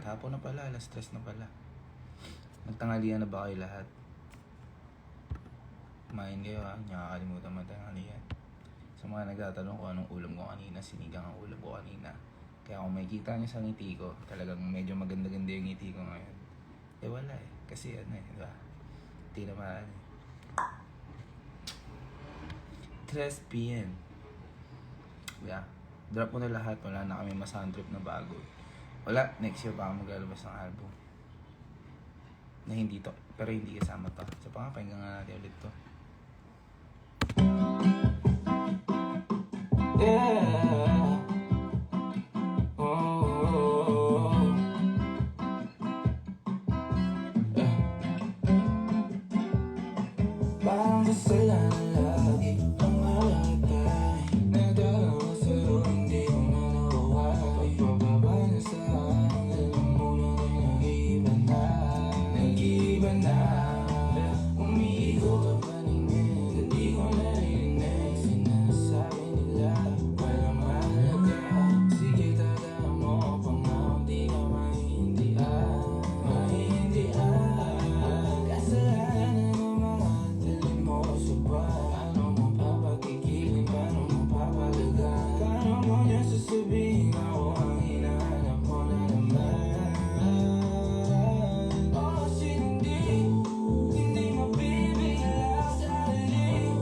Hapon na pala, alas 3 na pala. Nagtanghalian na ba kayo lahat? Kumain kayo ha, nakakalimutan magtanghalian. Sa mga nagtatanong kung anong ulam ko kanina, sinigang ang ulam ko kanina. Kaya kung makikita niyo sa ngiti ko, talagang medyo maganda-ganda yung ngiti ko ngayon. Eh wala eh, kasi ano eh, diba? Hindi naman eh. 3 p.m. Yeah. Drop ko na lahat, wala na kami masahan trip na bago. Wala, next year pa ako maglalabas ng album. Na hindi to, pero hindi kasama to. So pakinggan nga natin ulit to. Yeah. Oh. Yeah. Parang gusto lang lagi pangalan tayo. Nagdalawa sa'yo, hindi ko na nakuha. Pagpababa na sa akin, alam mo na nag-iiba na. Nag-iiba na. Umiikot ang paningin, hindi ko narinig. Sinasabi nila, walang mahalaga. Sige, tadaan mo, pangako di ka maintindihan. Maintindihan. Kasalanan ng mga dilim mo sa buwan. Paano mo papagigilin, paano mo papalagan? Paano mo niya sasabihin ako ang hinahanap mo na naman? Oh, hindi mabibigla sa aling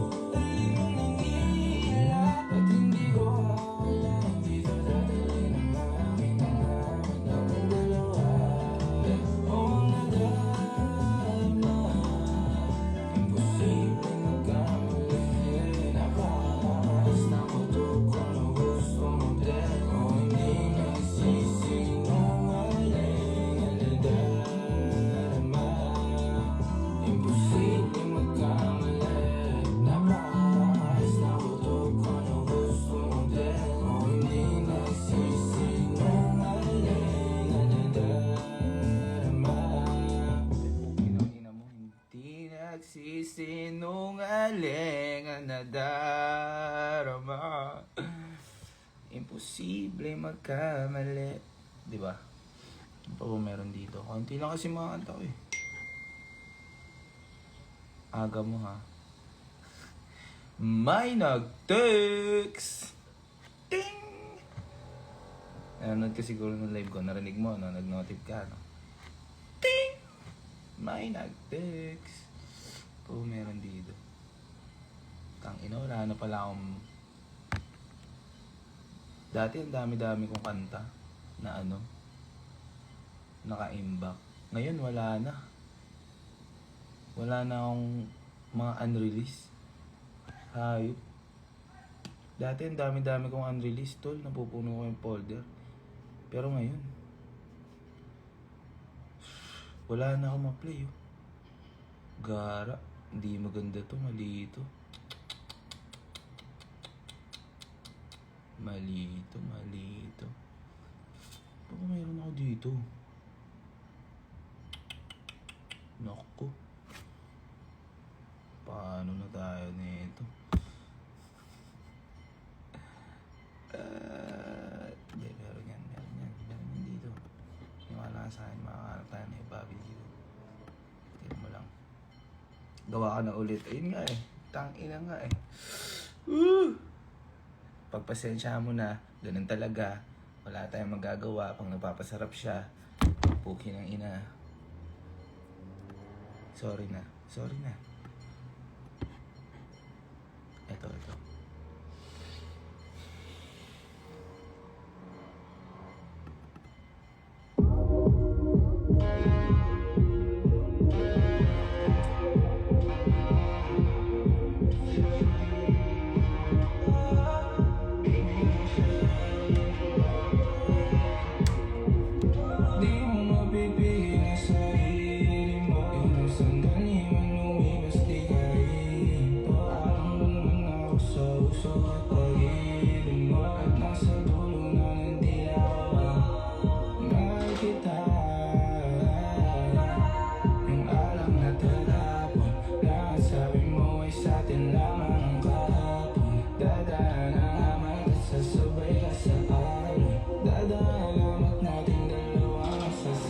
mo nang iila. At hindi ko akala, hindi to dadalhin ang aking nalaman namin dalawa. Oh, nadama, imposible magkamali. Napakaayos na kutok ko na gusto mo din. Oh, hindi nagsisinungaling ang nadarama. Imposible magkamali. Napakaayos na kutok ko na gusto mo din. Oh, hindi nagsisinungaling ang nadarama. Ina mo, hindi nagsisinungaling ang nadarama. Imposible magkamali. Diba? Ano pa ba meron dito? Konti lang kasi mga kanta ko eh. Aga mo ha. May nag-text! Ting! Nanonood ka siguro ng live ko. Narinig mo, no? Nag-notif ka, no? Ting! May nag-text. Po, meron dito. Tangina, wala na pala akong... Dati ang dami-dami kong kanta na ano, naka-imbak. Ngayon wala na. Wala na akong mga unreleased. Hayop. Dati ang dami-dami kong unreleased, tol. Napupuno ko yung folder. Pero ngayon, wala na akong ma-play, oh. Gara. Hindi maganda to, mali ito. Mali ito, mali ito. Baka mayroon ako dito. Naku. Paano na tayo nito? Hindi, meron yan dito. Yung wala sa akin, makakahanap tayo na yung Bobby dito. Tignan mo lang. Gawa ka na ulit. Ayun nga eh. Tangina nga eh. Pagpasensya mo na, ganun talaga. Wala tayong magagawa pag napapasarap siya. Puki ng ina. Sorry na. Ito. Di mo mapipigil ang sarili mo. Yung sandali man lumipas di ka rito. Alam mo naman ako sa uso at pag-ibig mo. At nasa dulo na ng dila ko. Mahal kita. Yung alam na talapon. Lahat sabi mo ay sa'tin lamang ang kahapon. Dadaan ang amat at sasabay ka sa alon. Dadaan ang amat natin dalawa sa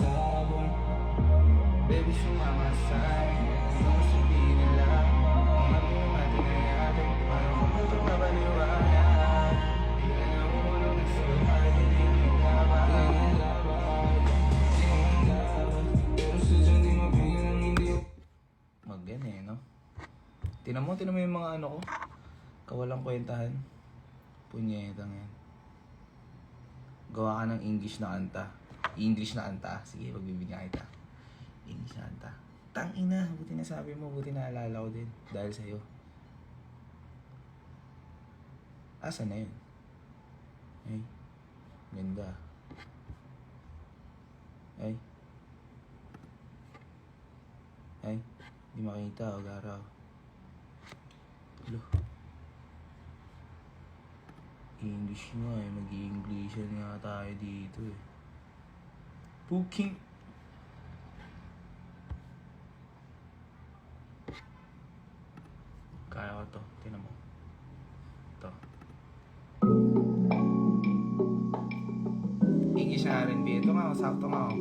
Tinan mo yung mga ano ko. Kawalang kwentahan. Punyetang yan. Gawa ka ng English na kanta. English na kanta. Sige, pagbibigyan kita. English na kanta. Tangina, buti na sabi mo, buti na alala ko din. Dahil sa'yo. Asa na yun? Ay, ganda. Ay. Ay, di makita, o garaw. Lo. English nga eh, mag-i-Englishan nga tayo dito eh. Booking. Kaya ko to, tinan mo. Ito. English na R&B. Ito nga, sakto nga.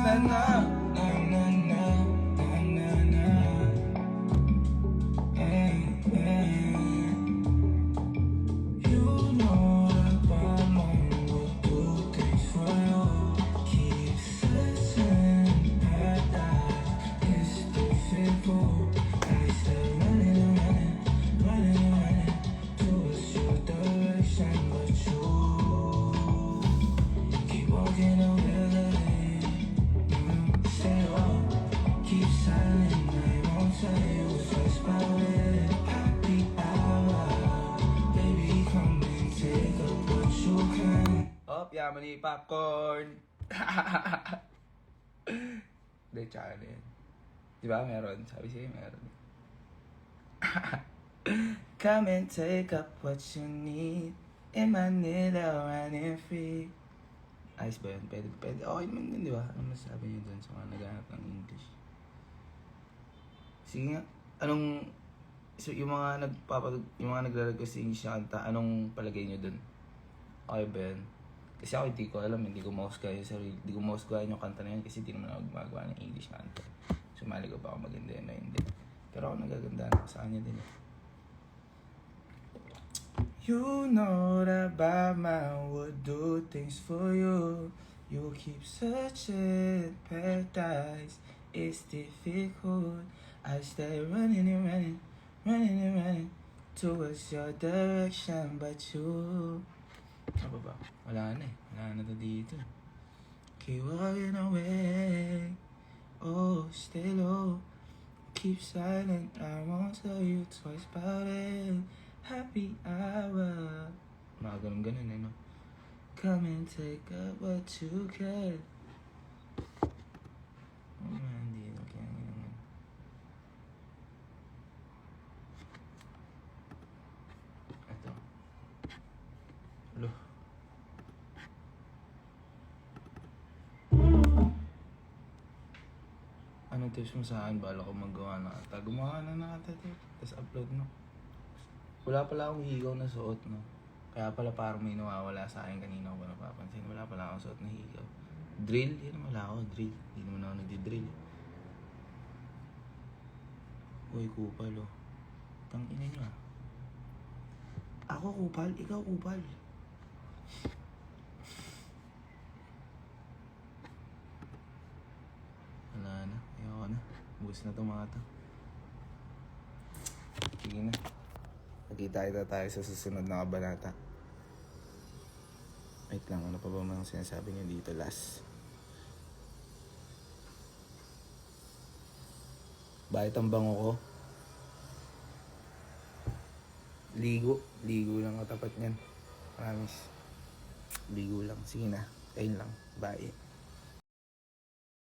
Na na. Oh, yaman ni popcorn. Hindi, tsaka na yan. Di ba meron? Sabi siya meron. Come and take up what you need in Manila, running free. Ayos ba yun? Pwede. Okay naman din, di ba? Ano masasabi niyo dun sa mga naghahanap ng English? Sige nga. So, yung mga nagre-request ng English na kanta, anong palagay niyo dun? Okay ba yun? Kasi ako hindi ko alam, hindi ko mahusgahan yung sarili. Hindi ko mahusgahan yung kanta na yun kasi hindi naman ako gumagawa ng English na kanta. Sumali ko ba ako maganda yun na hindi. Pero ako nagagandaan ako sa kanya din eh. You know that Batman would do things for you. You keep searching, paradise is difficult. I stay running and running towards your direction, but you... Ano ba? Wala na eh. Wala na to dito. Keep walking away. Oh, stay low. Keep silent. I won't tell you twice about it. Happy hour. Mga ganun eh, no? Come and take up what you can. Oh man, di na kaya ganun. Ito. Lo. Anong tips mo sa akin? Bala ko magawa na ata. Gumawa na ata ito. Tapos upload no. Wala pala akong higaw na suot no. Kaya pala parang may nawawala sa akin kanina ko napapansin. Wala pala akong suot na higaw. Drill? Hindi naman wala ako. Drill. Hindi naman ako nagdi-drill. Uy, kupal oh. Tangina nyo ah. Ako kupal, ikaw kupal. Wala na, ayoko na. Bus na itong mga to. Sige na. Nagkita tayo sa susunod na kabanata. Wait lang, ano pa ba mga sinasabi niyo dito last? Bakit ang bango ko? Ligo lang katapat niyan. Promise. Ligo lang. Sige na. Ayun lang. Bye.